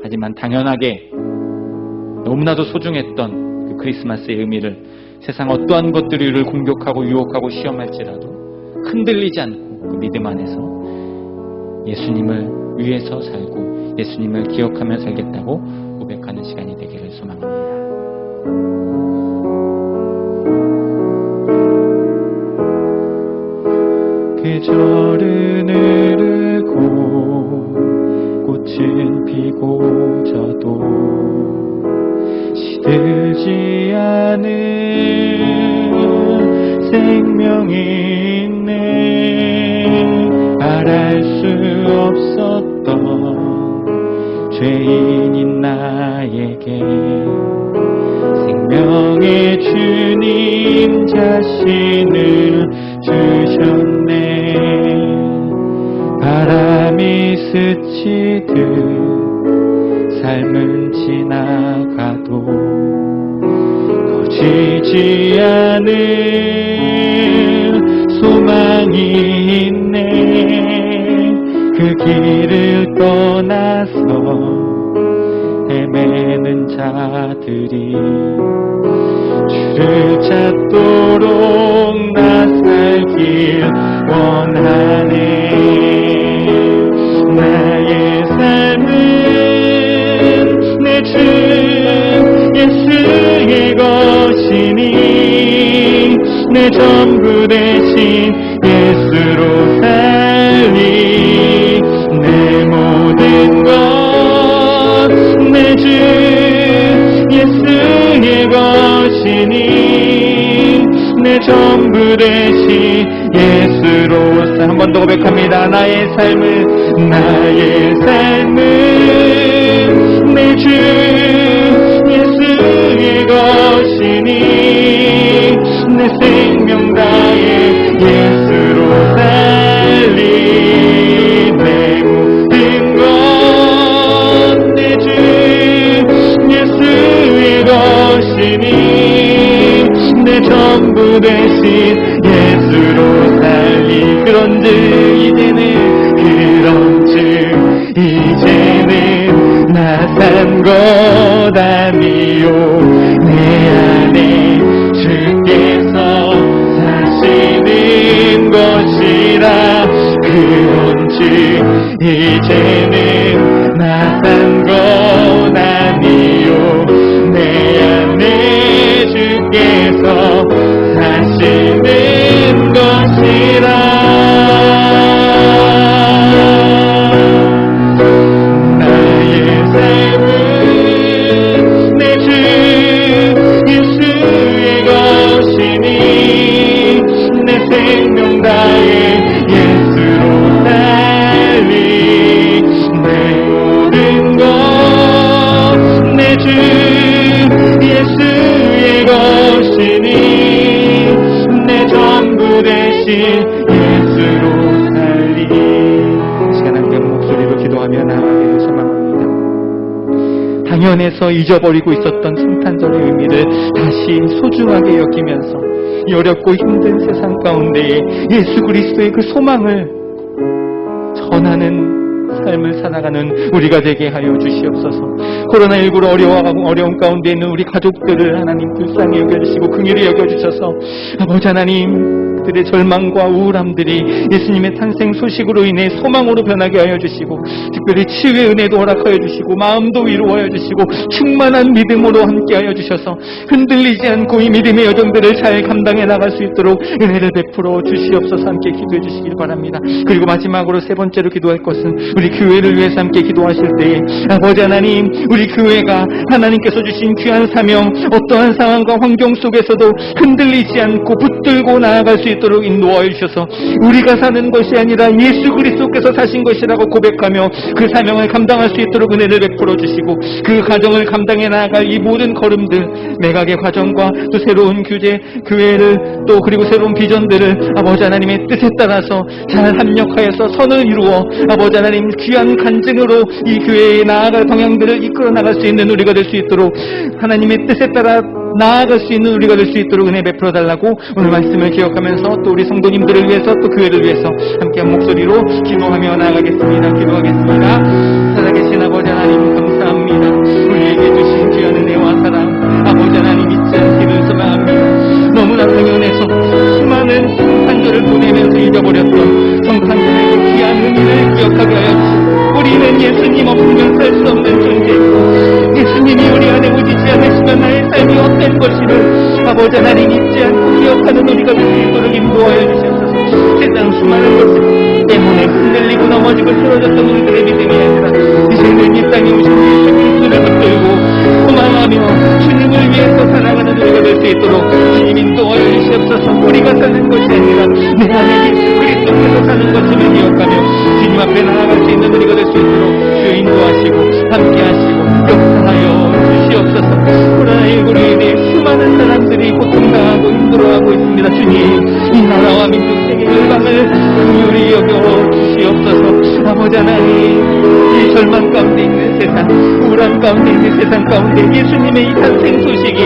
하지만 당연하게 너무나도 소중했던 그 크리스마스의 의미를 세상 어떠한 것들이 우리를 공격하고 유혹하고 시험할지라도 흔들리지 않고 그 믿음 안에서 예수님을 위해서 살고 예수님을 기억하며 살겠다고 고백하는 시간이 되기를 소망합니다. 계절은 흐르고 꽃은 피고 져도 시들지 않은 생명이 있네. 말할 수 없었던 죄인인 나에게 생명의 주님 자신을 주셨네. 바람이 스치듯 삶은 지나가도 거지지 않은 소망이 있네. 그 길을 떠나서 헤매는 자들이 주를 찾도록 나 살길 원하네. 나의 삶은 내 주 예수의 것이니 내 전부 대신 예수로 살리. 내 모든 것 내 주 예수의 것이니 내 전부 대신 예수로 살. 한 번 더 고백합니다. 나의 삶은 내 주 예수의 것이니 내 생명 다해 예수로 살리. 내 모든 것 내 주 예수의 것 전부 되신 예수로 살리. 그런즉 이제는 나 산 것 아니요 내 안에 주께서 사시는 것이라. 그런즉 이제는 나 산 것 아니요 내 안에 주께서 사시는 것이라. 나의 삶은 내 주 예수의 것이니 내 생명 다해 예수로 살리. 내 모든 것 내 주 예수의 것이니 내 전부 되신 예수로 살리. 시간 함께 목소리로 기도하며 나아가기를 소망합니다. 당연해서 잊어버리고 있었던 성탄절의 의미를 다시 소중하게 여기면서 이 어렵고 힘든 세상 가운데에 예수 그리스도의 그 소망을 전하는 삶을 살아가는 우리가 되게 하여 주시옵소서. 코로나19로 어려운 가운데 있는 우리 가족들을 하나님 불쌍히 여겨주시고 긍휼히 여겨주셔서 아버지 하나님, 그들의 절망과 우울함들이 예수님의 탄생 소식으로 인해 소망으로 변하게 하여 주시고, 특별히 치유의 은혜도 허락하여 주시고, 마음도 위로하여 주시고, 충만한 믿음으로 함께하여 주셔서 흔들리지 않고 이 믿음의 여정들을 잘 감당해 나갈 수 있도록 은혜를 베풀어 주시옵소서. 함께 기도해 주시길 바랍니다. 그리고 마지막으로 세 번째로 기도할 것은 우리 교회를 위해서 함께 기도하실 때에 아버지 하나님, 우리 교회가 하나님께서 주신 귀한 사명, 어떠한 상황과 환경 속에서도 흔들리지 않고 붙들고 나아갈 수 있도록 인도하여 주셔서 우리가 사는 것이 아니라 예수 그리스도께서 사신 것이라고 고백하며 그 사명을 감당할 수 있도록 은혜를 베풀어 주시고, 그 과정을 감당해 나아갈 이 모든 걸음들, 매각의 과정과 또 새로운 규제, 교회를 또 그리고 새로운 비전들을 아버지 하나님의 뜻에 따라서 잘 합력하여서 선을 이루어 아버지 하나님 귀한 간증으로 이 교회에 나아갈 방향들을 이끌어 나갈 수 있는 우리가 될 수 있도록, 하나님의 뜻에 따라 나아갈 수 있는 우리가 될 수 있도록 은혜 베풀어 달라고 오늘 말씀을 기억하면서 또 우리 성도님들을 위해서 또 교회를 위해서 함께한 목소리로 기도하며 나아가겠습니다. 기도하겠습니다. 살아계신 아버지 하나님 감사합니다. 우리에게 주신 귀한 은혜와 사랑 아버지 하나님 잊지 않기를 소망합니다. 너무나 당연해서 수많은 성탄절을 보내면서 잊어버렸던 성탄절의 그 귀한 의미를 기억하게 하여 주시고, 우리는 예수님 없으면 살 수 없는 존재이고 예수님이 우리 안에 오시지 않으시면 나의 삶이 어떤 것이를 아버지 하나님 잊지 않고 기억하는 우리가 될 수 있도록 인도하여 주셔서 세상 수많은 것들 때문에 흔들리고 넘어지고 쓰러졌던 우리들의 믿음이 아니라 이제는 이 땅에 오신 예수 그리스도를 붙들고 소망하며 주님을 위해서 살아가는 우리가 될 수 있도록 주님 인도하여 주시옵소서. 우리가 사는 것이 아니라 내 안에 예수 그리스도께서 사는 것임을 기억하며 주님 앞에 나아갈 수 있는 우리가 될 수 있도록 주 인도하시고 함께하시고 역사하여 주시옵소서. 코로나19로 인해 수많은 사람들이 고통당하고 힘들어하고 있습니다. 주님, 이 나라와 민족 세계 열방을 긍휼히 여겨 주시옵소서. 아버지 하나님, 이 절망 가운데 있는 세상, 우울한 가운데 있는 세상 가운데 예수님의 이 탄생 소식이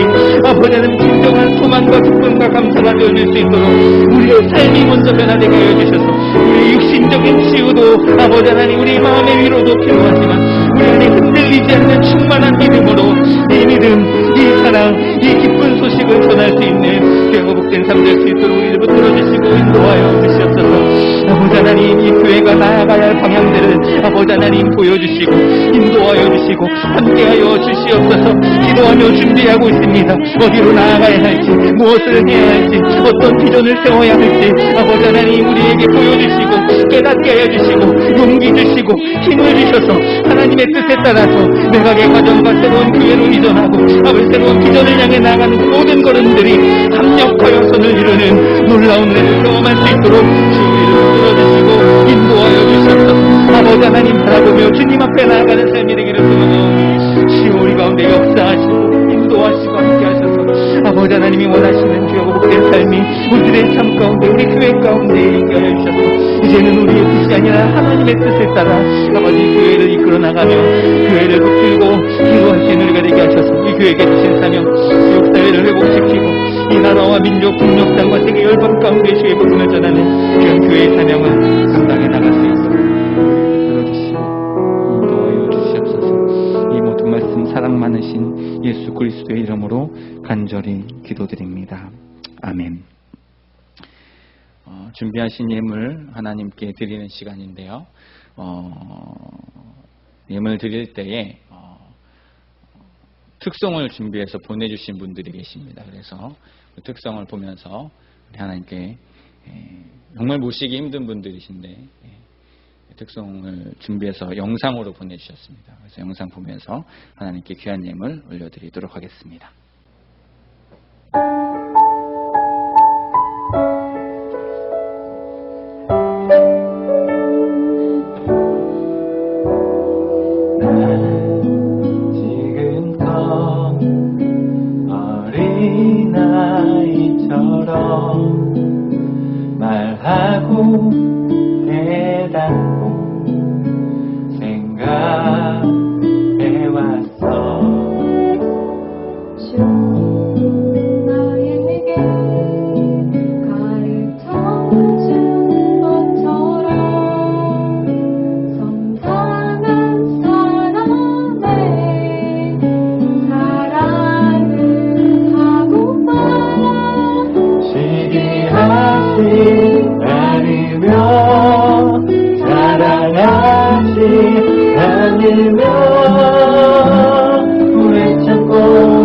아버지 하나님 진정한 소망과 기쁨과 감사가 되어질 수 있도록 우리의 삶이 먼저 변화되게 하여 주셔서 우리의 육신적인 치유도 아버지 하나님, 우리 마음의 위로도 필요하지만 우리 안에 흔들리지 않는 충만한 믿음으로 이 믿음, 이 사랑, 이 기쁜 소식을 전할 수 있는 회복된 삶 될 수 있도록 우리를 붙들어주시고 인도하여 주시옵소서. 아버지 하나님, 이 교회가 나아가야 할 방향들을 아버지 하나님 보여주시고 인도하여 주시고 함께하여 주시옵소서. 기도하며 준비하고 있습니다. 어디로 나아가야 할지, 무엇을 해야 할지, 어떤 비전을 세워야 할지 아버지 하나님 우리에게 보여주시고 깨닫게 하여 주시고 용기 주시고 힘을 주셔서 하나님의 뜻에 따라서 매각의 과정과 새로운 교회로 이전하고 아버지 새로운 비전을 향해 나가는 그 모든 걸음들이 합력하여 선을 이루는 놀라운 은혜를 경험할 수 있도록 주 이름을 들어주시고 인도하여 주시옵소서. 아버지 하나님 바라보며 주님 앞에 나아가는 삶이 되기를 소망하오니 주여 우리 가운데 역사하시고 인도하시고 함께하셔서 아버지 하나님이 원하시는 주여 복된 삶이 우리들의 삶 가운데 우리 교회 가운데 있게 하여 주셔서 이제는 우리의 뜻이 아니라 하나님의 뜻에 따라 아버지 교회를 이끌어 나가며 교회를 붙들고 인도할 수 있는 우리가 되게 하셔서 이 교회에게 주신 사명 지역사회를 회복시키고 이 나라와 민족, 국력, 땅과 세계 열방 가운데 주의 복음을 전하는 귀한 교회의 사명을 감당해 나갈 수 있도록 이끌어주시고 인도하여 주시옵소서. 이 모든 말씀 사랑 많으신 예수 그리스도의 이름으로 간절히 기도드립니다. 아멘. 준비하신 예물 하나님께 드리는 시간인데요. 예물 드릴 때에 특송을 준비해서 보내주신 분들이 계십니다. 그래서 그 특성을 보면서 우리 하나님께 정말 모시기 힘든 분들이신데 특송을 준비해서 영상으로 보내주셨습니다. 그래서 영상 보면서 하나님께 귀한 예물 올려드리도록 하겠습니다. 말하고 대답고 생각해왔어. 주 나에게 가르쳐준 것처럼 성장한 사람의 사랑을 하고파 시기하지 않으며 사랑하지 않으며 오래 참고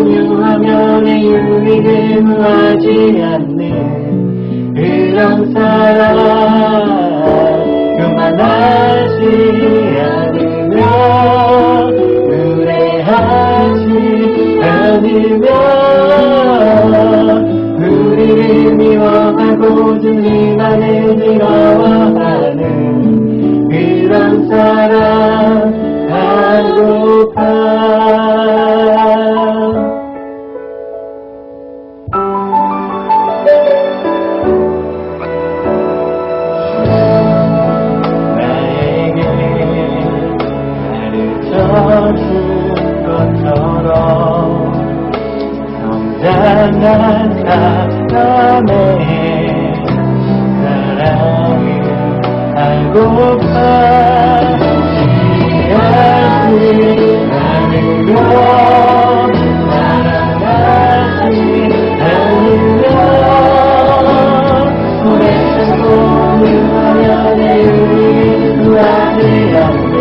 유하며 내 유익을 구하지 않는 그런 사랑 교만하지 않으며 무례하지 않으며 우리를 미워하고 주님만을 즐거워하는 그런 사랑 하고파. 나에게 가르쳐준 것처럼 성장한 사람의 사랑을 알고파. 지하지 않으며 사랑하지 않으며 오래 참고 유하며 내 유익을 구하지 않는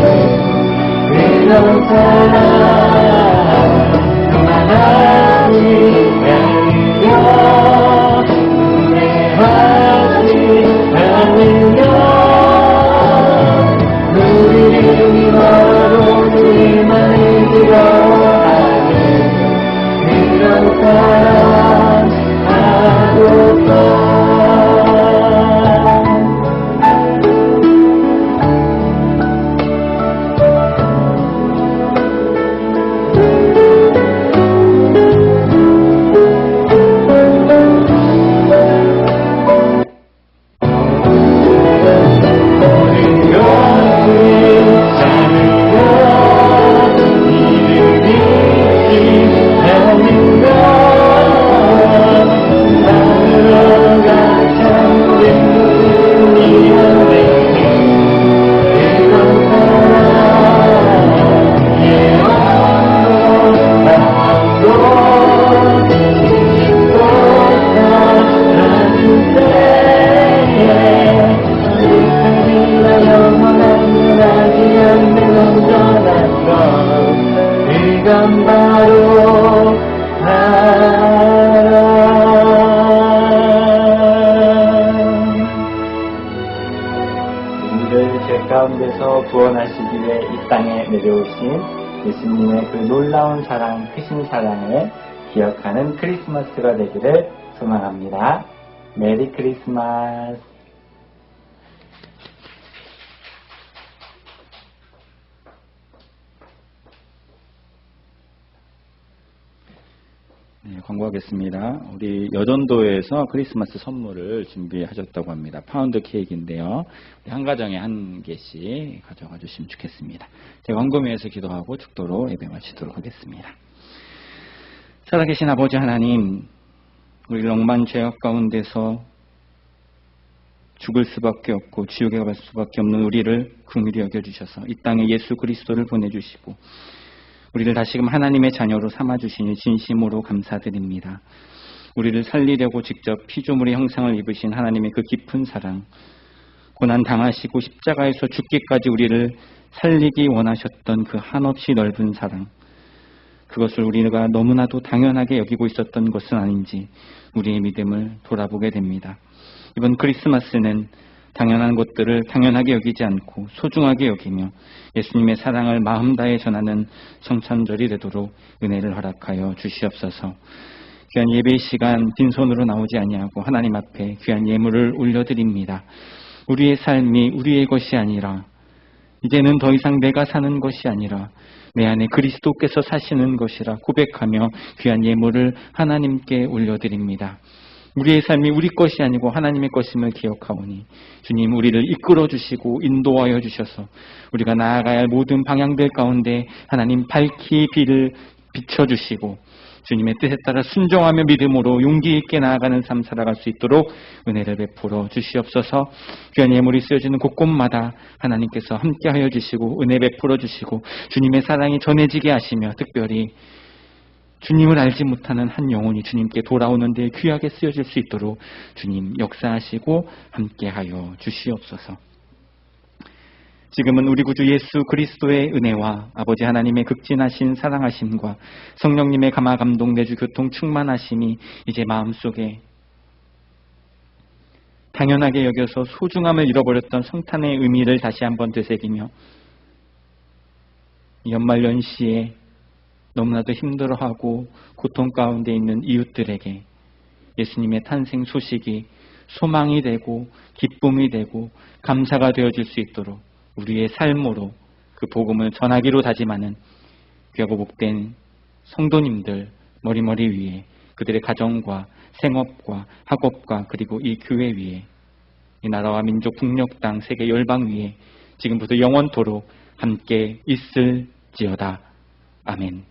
그런 사랑 그만하지 않으며 무례하지 않으며 우리를 미워하고 주님만을 즐거워하는 그런 사랑 하고파. 이건 바로 우리를 죄 가운데서 구원하시기 위해 이 땅에 내려오신 예수님의 그 놀라운 사랑, 크신 사랑을 기억하는 크리스마스가 되기를 소망합니다. 메리 크리스마스. 네, 광고하겠습니다. 우리 여전도에서 크리스마스 선물을 준비하셨다고 합니다. 파운드 케이크인데요. 한 가정에 한 개씩 가져가 주시면 좋겠습니다. 제가 광고면에서 기도하고 축도로 예배 마치도록 하겠습니다. 살아계신 아버지 하나님, 우리 억만 죄악 가운데서 죽을 수밖에 없고 지옥에 갈 수밖에 없는 우리를 긍휼히 여겨주셔서 이 땅에 예수 그리스도를 보내주시고 우리를 다시금 하나님의 자녀로 삼아주시니 진심으로 감사드립니다. 우리를 살리려고 직접 피조물의 형상을 입으신 하나님의 그 깊은 사랑, 고난 당하시고 십자가에서 죽기까지 우리를 살리기 원하셨던 그 한없이 넓은 사랑, 그것을 우리가 너무나도 당연하게 여기고 있었던 것은 아닌지 우리의 믿음을 돌아보게 됩니다. 이번 크리스마스는 당연한 것들을 당연하게 여기지 않고 소중하게 여기며 예수님의 사랑을 마음 다해 전하는 성탄절이 되도록 은혜를 허락하여 주시옵소서. 귀한 예배의 시간 빈손으로 나오지 아니하고 하나님 앞에 귀한 예물을 올려드립니다. 우리의 삶이 우리의 것이 아니라 이제는 더 이상 내가 사는 것이 아니라 내 안에 그리스도께서 사시는 것이라 고백하며 귀한 예물을 하나님께 올려드립니다. 우리의 삶이 우리 것이 아니고 하나님의 것임을 기억하오니 주님 우리를 이끌어 주시고 인도하여 주셔서 우리가 나아가야 할 모든 방향들 가운데 하나님 밝히 빛을 비춰주시고 주님의 뜻에 따라 순종하며 믿음으로 용기 있게 나아가는 삶 살아갈 수 있도록 은혜를 베풀어 주시옵소서. 귀한 예물이 쓰여지는 곳곳마다 하나님께서 함께하여 주시고 은혜 베풀어 주시고 주님의 사랑이 전해지게 하시며 특별히 주님을 알지 못하는 한 영혼이 주님께 돌아오는 데 귀하게 쓰여질 수 있도록 주님 역사하시고 함께하여 주시옵소서. 지금은 우리 구주 예수 그리스도의 은혜와 아버지 하나님의 극진하신 사랑하심과 성령님의 감화 감동 내주 교통 충만하심이 이제 마음속에 당연하게 여겨서 소중함을 잃어버렸던 성탄의 의미를 다시 한번 되새기며 연말연시에 너무나도 힘들어하고 고통 가운데 있는 이웃들에게 예수님의 탄생 소식이 소망이 되고 기쁨이 되고 감사가 되어질 수 있도록 우리의 삶으로 그 복음을 전하기로 다짐하는 귀하고 복된 성도님들 머리머리 위에 그들의 가정과 생업과 학업과 그리고 이 교회 위에 이 나라와 민족 북녘 땅 세계 열방 위에 지금부터 영원토록 함께 있을지어다. 아멘.